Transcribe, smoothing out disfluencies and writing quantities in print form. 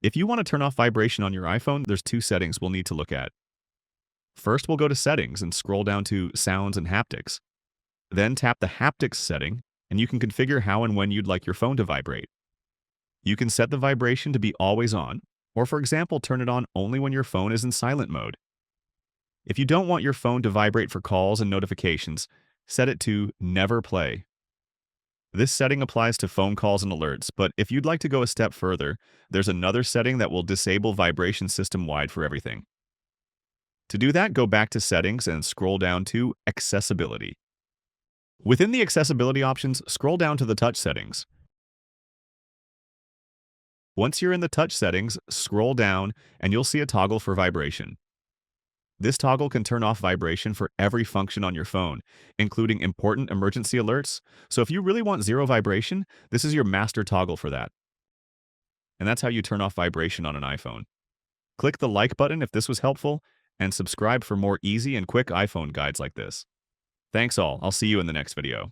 If you want to turn off vibration on your iPhone, there's two settings we'll need to look at. First, we'll go to Settings and scroll down to Sounds and Haptics. Then tap the Haptics setting, and you can configure how and when you'd like your phone to vibrate. You can set the vibration to be always on, or for example, turn it on only when your phone is in silent mode. If you don't want your phone to vibrate for calls and notifications, set it to Never Play. This setting applies to phone calls and alerts, but if you'd like to go a step further, there's another setting that will disable vibration system-wide for everything. To do that, go back to Settings and scroll down to Accessibility. Within the accessibility options, scroll down to the touch settings. Once you're in the touch settings, scroll down and you'll see a toggle for vibration. This toggle can turn off vibration for every function on your phone, including important emergency alerts. So if you really want zero vibration, this is your master toggle for that. And that's how you turn off vibration on an iPhone. Click the like button if this was helpful, and subscribe for more easy and quick iPhone guides like this. Thanks all. I'll see you in the next video.